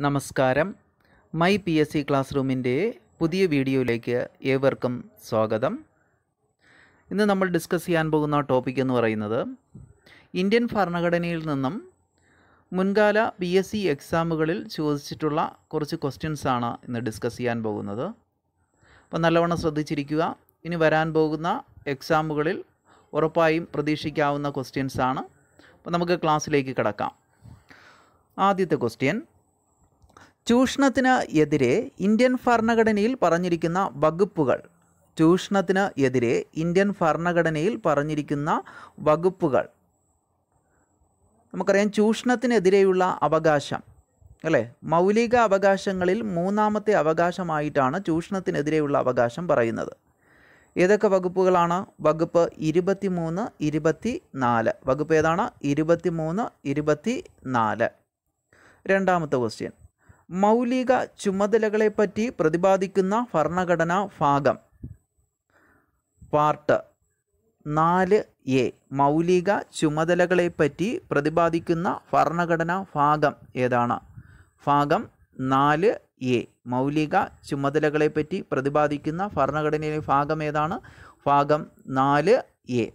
നമസ്കാരം. My PSC class റൂമിൻ്റെ പുതിയ വീഡിയോയിലേക്ക് ഏവർക്കും സ്വാഗതം. ഇന്ന് നമ്മൾ ഡിസ്കസ് ചെയ്യാൻ പോകുന്ന ടോപ്പിക് എന്ന് പറയുന്നത് ഇന്ത്യൻ ഭരണഘടനയിൽ നിന്നും മുൻകാല PSC എക്സാമുകളിൽ ചോദിച്ചിട്ടുള്ള കുറച്ച് ക്വസ്റ്റ്യൻസ് ആണ് ഇന്ന് ഡിസ്കസ് ചെയ്യാൻ പോകുന്നത്. അപ്പോൾ നല്ലവണ്ണം ശ്രദ്ധിച്ചിരിക്കുക. ഇനി വരാൻ പോകുന്ന എക്സാമുകളിൽ ഉറപ്പായും പ്രതീക്ഷിക്കാവുന്ന ക്വസ്റ്റ്യൻസ് ആണ്. അപ്പോൾ നമുക്ക് ക്ലാസ്സിലേക്ക് കടക്കാം. ആദ്യത്തെ ക്വസ്റ്റ്യൻ, ചൂഷണത്തിന് എതിരെ ഇന്ത്യൻ ഭരണഘടനയിൽ പറഞ്ഞിരിക്കുന്ന വകുപ്പുകൾ. ചൂഷണത്തിന് എതിരെ ഇന്ത്യൻ ഭരണഘടനയിൽ പറഞ്ഞിരിക്കുന്ന വകുപ്പുകൾ. നമുക്കറിയാം ചൂഷണത്തിനെതിരെയുള്ള അവകാശം അല്ലേ, മൗലിക അവകാശങ്ങളിൽ മൂന്നാമത്തെ അവകാശമായിട്ടാണ് ചൂഷണത്തിനെതിരെയുള്ള അവകാശം പറയുന്നത്. ഏതൊക്കെ വകുപ്പുകളാണ്? വകുപ്പ് 23, 24. വകുപ്പ് ഏതാണ്? 23, 24. രണ്ടാമത്തെ ക്വസ്റ്റ്യൻ, മൗലിക ചുമതലകളെപ്പറ്റി പ്രതിപാദിക്കുന്ന ഭരണഘടനാ ഭാഗം. Part 4A. മൗലിക ചുമതലകളെപ്പറ്റി പ്രതിപാദിക്കുന്ന ഭരണഘടനാ ഭാഗം ഏതാണ്? ഭാഗം 4A. മൗലിക ചുമതലകളെപ്പറ്റി പ്രതിപാദിക്കുന്ന ഭരണഘടനയിലെ ഭാഗം ഏതാണ്? ഭാഗം 4A.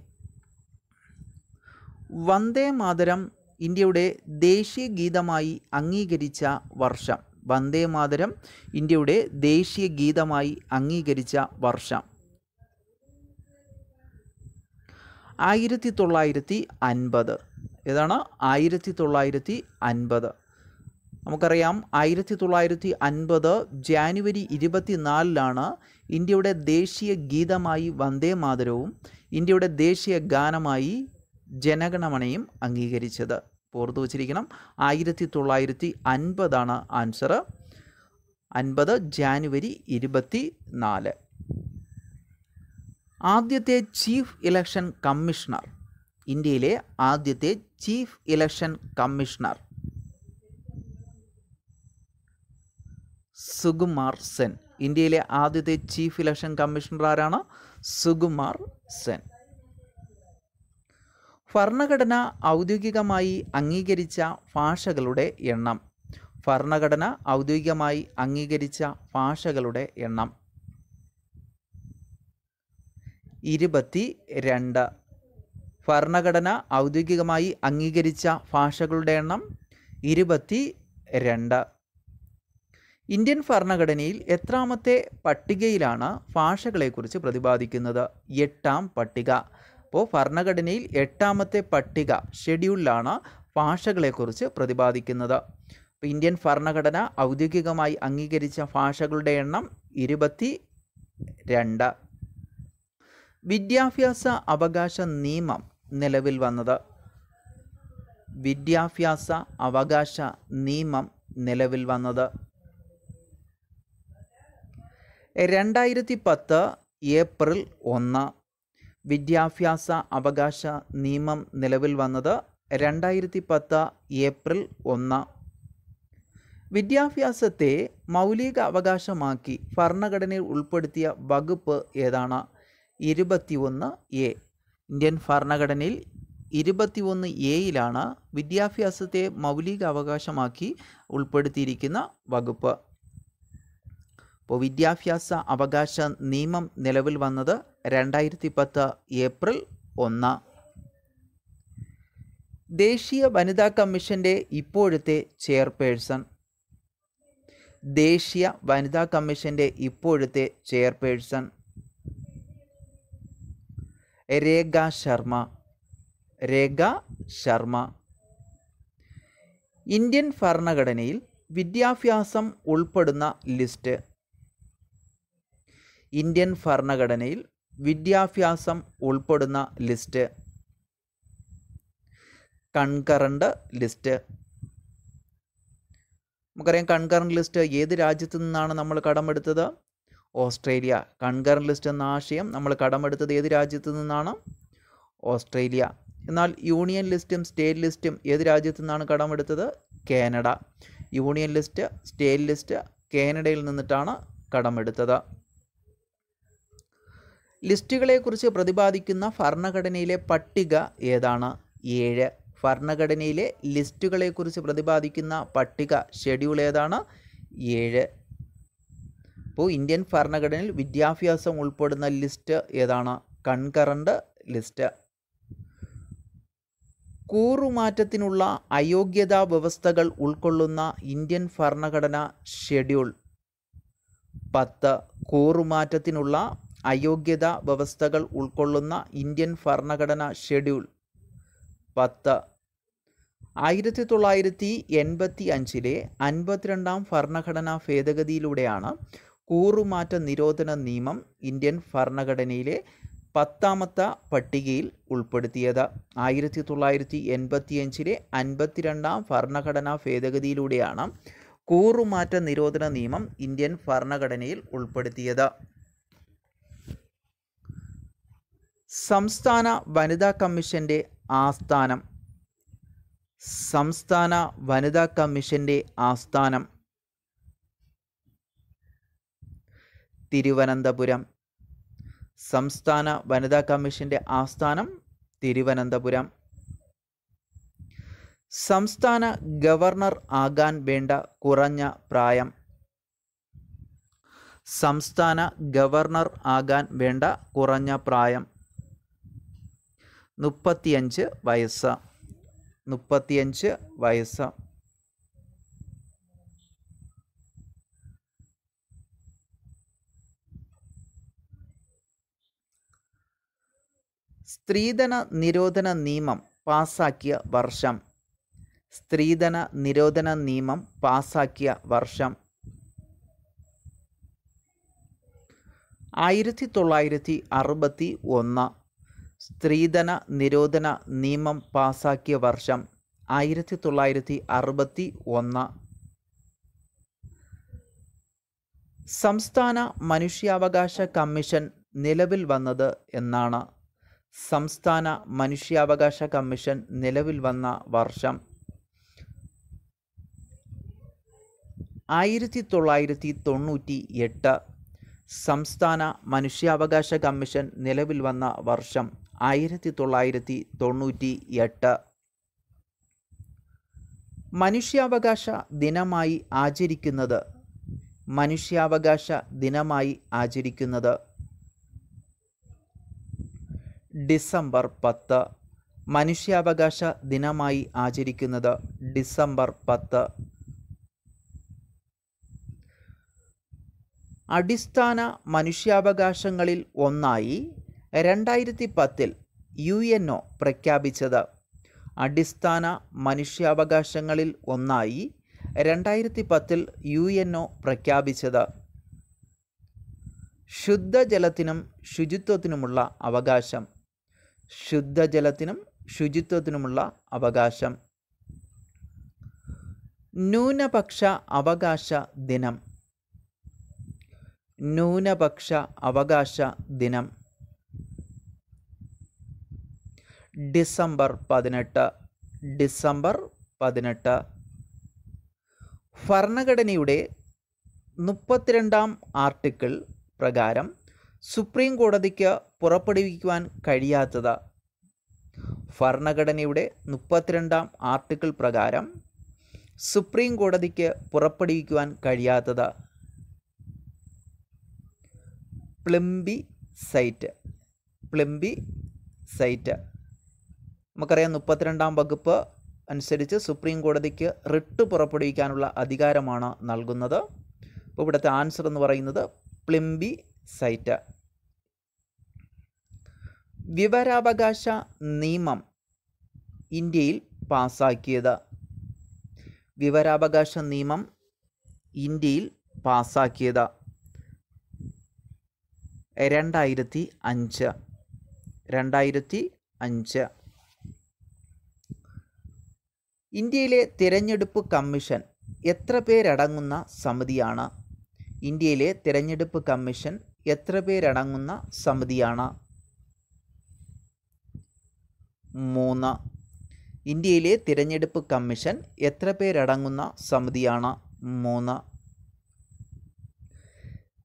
വന്ദേ മാതരം ഇന്ത്യയുടെ ദേശീയ ഗീതമായി അംഗീകരിച്ച വർഷം. വന്ദേ മാതരം ഇന്ത്യയുടെ ദേശീയ ഗീതമായി അംഗീകരിച്ച വർഷം 1950. ഏതാണ്? 1950. നമുക്കറിയാം 1950 ജാനുവരി 24 ഇന്ത്യയുടെ ദേശീയ ഗീതമായി വന്ദേ മാതരവും ഇന്ത്യയുടെ ദേശീയ ഗാനമായി ജനഗണമനയും അംഗീകരിച്ചത്. ഓർത്തു വച്ചിരിക്കണം, 1950 ആൻസർ. 50 ജാനുവരി 24. ആദ്യത്തെ ചീഫ് ഇലക്ഷൻ കമ്മീഷണർ. ഇന്ത്യയിലെ ആദ്യത്തെ chief election commissioner Sukumar Sen. ഇന്ത്യയിലെ ആദ്യത്തെ ചീഫ് ഇലക്ഷൻ കമ്മീഷണർ ആരാണ്? സുകുമാർ സെൻ. ഭരണഘടന ഔദ്യോഗികമായി അംഗീകരിച്ച ഭാഷകളുടെ എണ്ണം. ഭരണഘടന ഔദ്യോഗികമായി അംഗീകരിച്ച ഭാഷകളുടെ എണ്ണം 22. ഭരണഘടന ഔദ്യോഗികമായി അംഗീകരിച്ച ഭാഷകളുടെ എണ്ണം 22. ഇന്ത്യൻ ഭരണഘടനയിൽ എത്രാമത്തെ പട്ടികയിലാണ് ഭാഷകളെക്കുറിച്ച് പ്രതിപാദിക്കുന്നത്? 8ാം പട്ടിക. അപ്പോൾ ഭരണഘടനയിൽ 8ാമത്തെ പട്ടിക ഷെഡ്യൂളിലാണ് ഭാഷകളെക്കുറിച്ച് പ്രതിപാദിക്കുന്നത്. അപ്പോൾ ഇന്ത്യൻ ഭരണഘടന ഔദ്യോഗികമായി അംഗീകരിച്ച ഭാഷകളുടെ എണ്ണം 22. വിദ്യാഭ്യാസ അവകാശ നിയമം നിലവിൽ വന്നത്. വിദ്യാഭ്യാസ അവകാശ നിയമം നിലവിൽ വന്നത് 2010 ഏപ്രിൽ 1. വിദ്യാഭ്യാസ അവകാശ നിയമം നിലവിൽ വന്നത് 2010 ഏപ്രിൽ 1. വിദ്യാഭ്യാസത്തെ മൗലിക അവകാശമാക്കി ഭരണഘടനയിൽ ഉൾപ്പെടുത്തിയ വകുപ്പ് ഏതാണ്? 21A. ഇന്ത്യൻ ഭരണഘടനയിൽ 21A വിദ്യാഭ്യാസത്തെ മൗലിക അവകാശമാക്കി ഉൾപ്പെടുത്തിയിരിക്കുന്ന വകുപ്പ്. അപ്പോൾ വിദ്യാഭ്യാസ അവകാശ നിയമം നിലവിൽ വന്നത് 2010 ഏപ്രിൽ 1. ദേശീയ വനിതാ കമ്മീഷൻ്റെ ഇപ്പോഴത്തെ ചെയർപേഴ്സൺ. ദേശീയ വനിതാ കമ്മീഷൻ്റെ ഇപ്പോഴത്തെ ചെയർപേഴ്സൺ രേഖ ശർമ്മ. രേഖ ശർമ്മ. ഇന്ത്യൻ ഭരണഘടനയിൽ വിദ്യാഭ്യാസം ഉൾപ്പെടുന്ന ലിസ്റ്റ്. ഇന്ത്യൻ ഭരണഘടനയിൽ വിദ്യാഭ്യാസം ഉൾപ്പെടുന്ന ലിസ്റ്റ് കൺകറന്റ് ലിസ്റ്റ്. നമുക്കറിയാം കൺകറന്റ് ലിസ്റ്റ് ഏത് രാജ്യത്തു നിന്നാണ് നമ്മൾ കടമെടുത്തത്? ഓസ്ട്രേലിയ. കൺകറന്റ് ലിസ്റ്റ് എന്ന ആശയം നമ്മൾ കടമെടുത്തത് ഏത് രാജ്യത്തു നിന്നാണ്? ഓസ്ട്രേലിയ. എന്നാൽ യൂണിയൻ ലിസ്റ്റും സ്റ്റേറ്റ് ലിസ്റ്റും ഏത് രാജ്യത്തു നിന്നാണ് കടമെടുത്തത്? Canada. Union list, state list കാനഡയിൽ നിന്നിട്ടാണ് കടമെടുത്തത്. ലിസ്റ്റുകളെക്കുറിച്ച് പ്രതിപാദിക്കുന്ന ഭരണഘടനയിലെ പട്ടിക ഏതാണ്? 7. ഭരണഘടനയിലെ ലിസ്റ്റുകളെക്കുറിച്ച് പ്രതിപാദിക്കുന്ന പട്ടിക ഷെഡ്യൂൾ ഏതാണ്? 7. അപ്പോൾ ഇന്ത്യൻ ഭരണഘടനയിൽ വിദ്യാഭ്യാസം ഉൾപ്പെടുന്ന ലിസ്റ്റ് ഏതാണ്? Concurrent list. കൂറുമാറ്റത്തിനുള്ള അയോഗ്യതാ വ്യവസ്ഥകൾ ഉൾക്കൊള്ളുന്ന ഇന്ത്യൻ ഭരണഘടന ഷെഡ്യൂൾ 10. കൂറുമാറ്റത്തിനുള്ള അയോഗ്യതാ വ്യവസ്ഥകൾ ഉൾക്കൊള്ളുന്ന ഇന്ത്യൻ ഭരണഘടന ഷെഡ്യൂൾ 10. 1985 52-ാം ഭരണഘടനാ ഭേദഗതിയിലൂടെയാണ് കൂറുമാറ്റ നിരോധന നിയമം ഇന്ത്യൻ ഭരണഘടനയിലെ 10ാമത്തെ പട്ടികയിൽ ഉൾപ്പെടുത്തിയത്. 1985 52-ാം ഭരണഘടനാ ഭേദഗതിയിലൂടെയാണ് കൂറുമാറ്റ നിരോധന നിയമം ഇന്ത്യൻ ഭരണഘടനയിൽ ഉൾപ്പെടുത്തിയത്. സംസ്ഥാന വനിതാ കമ്മീഷന്റെ ആസ്ഥാനം. സംസ്ഥാന വനിതാ കമ്മീഷന്റെ ആസ്ഥാനം തിരുവനന്തപുരം. സംസ്ഥാന വനിതാ കമ്മീഷന്റെ ആസ്ഥാനം തിരുവനന്തപുരം. സംസ്ഥാന ഗവർണർ ആകാൻ വേണ്ട കുറഞ്ഞ പ്രായം. സംസ്ഥാന ഗവർണർ ആകാൻ വേണ്ട കുറഞ്ഞ പ്രായം 35 വയസ്സ്. 35 വയസ്സ്. സ്ത്രീധന നിരോധന നിയമം പാസാക്കിയ വർഷം. സ്ത്രീധന നിരോധന നിയമം പാസാക്കിയ വർഷം 1961. സ്ത്രീധന നിരോധന നിയമം പാസാക്കിയ വർഷം 1961. സംസ്ഥാന മനുഷ്യാവകാശ കമ്മീഷൻ നിലവിൽ വന്നത് എന്നാണ്? സംസ്ഥാന മനുഷ്യാവകാശ കമ്മീഷൻ നിലവിൽ വന്ന വർഷം 1998. സംസ്ഥാന മനുഷ്യാവകാശ കമ്മീഷൻ നിലവിൽ വന്ന വർഷം 1998. മനുഷ്യാവകാശ ദിനമായി ആചരിക്കുന്നത്. മനുഷ്യാവകാശ ദിനമായി ആചരിക്കുന്നത് ഡിസംബർ 10. മനുഷ്യാവകാശ ദിനമായി ആചരിക്കുന്നത് ഡിസംബർ 10. അടിസ്ഥാന മനുഷ്യാവകാശങ്ങളിൽ ഒന്നായി 2010 UNO പ്രഖ്യാപിച്ചത്. അടിസ്ഥാന മനുഷ്യാവകാശങ്ങളിൽ ഒന്നായി 2010 UNO പ്രഖ്യാപിച്ചത് ശുദ്ധജലത്തിനും ശുചിത്വത്തിനുമുള്ള അവകാശം. ശുദ്ധജലത്തിനും ശുചിത്വത്തിനുമുള്ള അവകാശം. ന്യൂനപക്ഷ അവകാശ ദിനം. ന്യൂനപക്ഷ അവകാശ ദിനം ഡിസംബർ 18. ഡിസംബർ 18. ഭരണഘടനയുടെ 32-ാം ആർട്ടിക്കിൾ പ്രകാരം സുപ്രീം കോടതിക്ക് പുറപ്പെടുവിക്കുവാൻ കഴിയാത്തത്. ഭരണഘടനയുടെ 32-ാം ആർട്ടിക്കിൾ പ്രകാരം സുപ്രീം കോടതിക്ക് പുറപ്പെടുവിക്കുവാൻ കഴിയാത്തത് പ്ലിംബിസൈറ്റ്. പ്ലിംബിസൈറ്റ് നമുക്കറിയാം 32-ാം വകുപ്പ് അനുസരിച്ച് സുപ്രീം കോടതിക്ക് റിട്ട് പുറപ്പെടുവിക്കാനുള്ള അധികാരമാണ് നൽകുന്നത്. അപ്പോൾ ഇവിടുത്തെ ആൻസർ എന്ന് പറയുന്നത് പ്ലിംബിസൈറ്റ്. വിവരാവകാശ നിയമം ഇന്ത്യയിൽ പാസാക്കിയത്. വിവരാവകാശ നിയമം ഇന്ത്യയിൽ പാസാക്കിയത് 2005. 2005. ഇന്ത്യയിലെ തിരഞ്ഞെടുപ്പ് കമ്മീഷൻ എത്ര പേരടങ്ങുന്ന സമിതിയാണ്? ഇന്ത്യയിലെ തിരഞ്ഞെടുപ്പ് കമ്മീഷൻ എത്ര പേരടങ്ങുന്ന സമിതിയാണ്? 3. ഇന്ത്യയിലെ തിരഞ്ഞെടുപ്പ് കമ്മീഷൻ എത്ര പേരടങ്ങുന്ന സമിതിയാണ്? 3.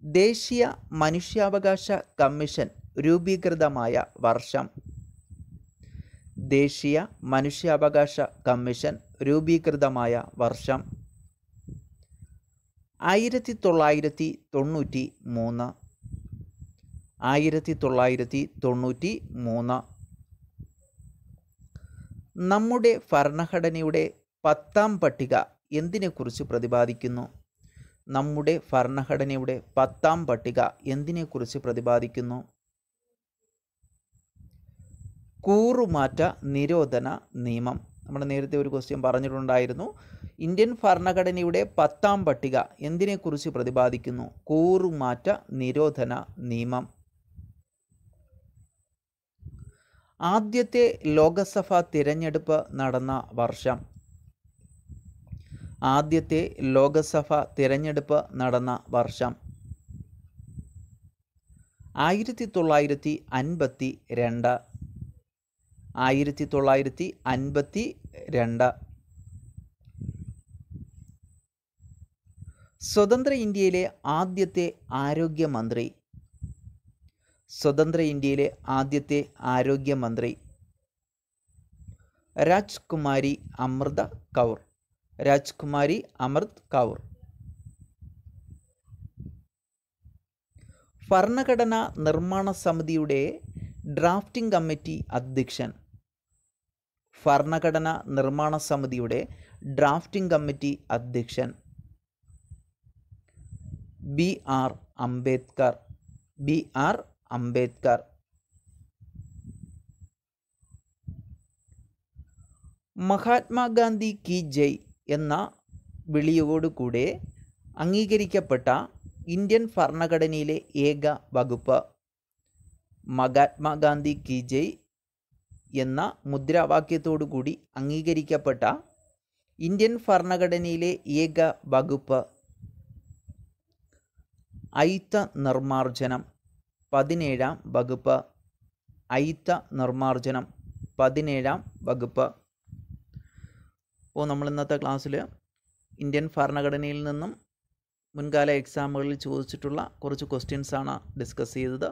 ദേശീയ മനുഷ്യാവകാശ കമ്മീഷൻ രൂപീകൃതമായ വർഷം. ദേശീയ മനുഷ്യാവകാശ കമ്മീഷൻ രൂപീകൃതമായ വർഷം? 1993. 1993. നമ്മുടെ ഭരണഘടനയുടെ 10ാം പട്ടിക എന്തിനെക്കുറിച്ച് പ്രതിപാദിക്കുന്നു? നമ്മുടെ ഭരണഘടനയുടെ 10ാം പട്ടിക എന്തിനെക്കുറിച്ച് പ്രതിപാദിക്കുന്നു? കൂറുമാറ്റ നിരോധന നിയമം. നമ്മൾ നേരത്തെ ഒരു ക്വസ്റ്റ്യൻ പറഞ്ഞിട്ടുണ്ടായിരുന്നു. ഇന്ത്യൻ ഭരണഘടനയുടെ 10ാം പട്ടിക എന്തിനെക്കുറിച്ച് പ്രതിപാദിക്കുന്നു? കൂറുമാറ്റ നിരോധന നിയമം. ആദ്യത്തെ ലോകസഭാ തിരഞ്ഞെടുപ്പ് നടന്ന വർഷം? ആദ്യത്തെ ലോകസഭാ തിരഞ്ഞെടുപ്പ് നടന്ന വർഷം? 1952. 1952. സ്വതന്ത്ര ഇന്ത്യയിലെ ആദ്യത്തെ ആരോഗ്യമന്ത്രി? സ്വതന്ത്ര ഇന്ത്യയിലെ ആദ്യത്തെ ആരോഗ്യമന്ത്രി? രാജ്കുമാരി അമൃത കൗർ. രാജ്കുമാരി അമൃത് കൗർ. ഭരണഘടനാ നിർമ്മാണ സമിതിയുടെ ഡ്രാഫ്റ്റിംഗ് കമ്മിറ്റി അധ്യക്ഷൻ? ഭരണഘടനാ നിർമ്മാണ സമിതിയുടെ ഡ്രാഫ്റ്റിംഗ് കമ്മിറ്റി അധ്യക്ഷൻ? BR അംബേദ്കർ. BR അംബേദ്കർ. മഹാത്മാഗാന്ധി കി ജയ് എന്ന വിളിയോടുകൂടെ അംഗീകരിക്കപ്പെട്ട ഇന്ത്യൻ ഭരണഘടനയിലെ ഏക വകുപ്പ്? മഹാത്മാഗാന്ധി കി ജയ് എന്ന മുദ്രാവാക്യത്തോടു കൂടി അംഗീകരിക്കപ്പെട്ട ഇന്ത്യൻ ഭരണഘടനയിലെ ഏക വകുപ്പ്? അയിത്ത നിർമാർജനം. 17ാം വകുപ്പ്. അയിത്ത നിർമാർജനം. 17ാം വകുപ്പ്. അപ്പോൾ നമ്മൾ ഇന്നത്തെ ക്ലാസ്സിൽ ഇന്ത്യൻ ഭരണഘടനയിൽ നിന്നും മുൻകാല എക്സാമുകളിൽ ചോദിച്ചിട്ടുള്ള കുറച്ച് ക്വസ്റ്റ്യൻസാണ് ഡിസ്കസ് ചെയ്തത്.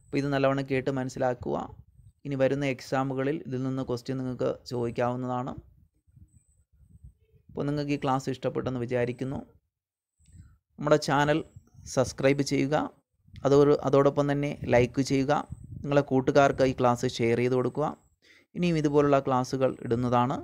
അപ്പോൾ ഇത് നല്ലവണ്ണം കേട്ട് മനസ്സിലാക്കുക. ഇനി വരുന്ന എക്സാമുകളിൽ ഇതിൽ നിന്ന് ക്വസ്റ്റ്യൻ നിങ്ങൾക്ക് ചോദിക്കാവുന്നതാണ്. അപ്പോൾ നിങ്ങൾക്ക് ഈ ക്ലാസ് ഇഷ്ടപ്പെട്ടെന്ന് വിചാരിക്കുന്നു. നമ്മുടെ ചാനൽ സബ്സ്ക്രൈബ് ചെയ്യുക. അതോടൊപ്പം തന്നെ ലൈക്ക് ചെയ്യുക. നിങ്ങളെ കൂട്ടുകാർക്ക് ഈ ക്ലാസ് ഷെയർ ചെയ്ത് കൊടുക്കുക. ഇനിയും ഇതുപോലുള്ള ക്ലാസ്സുകൾ ഇടുന്നതാണ്.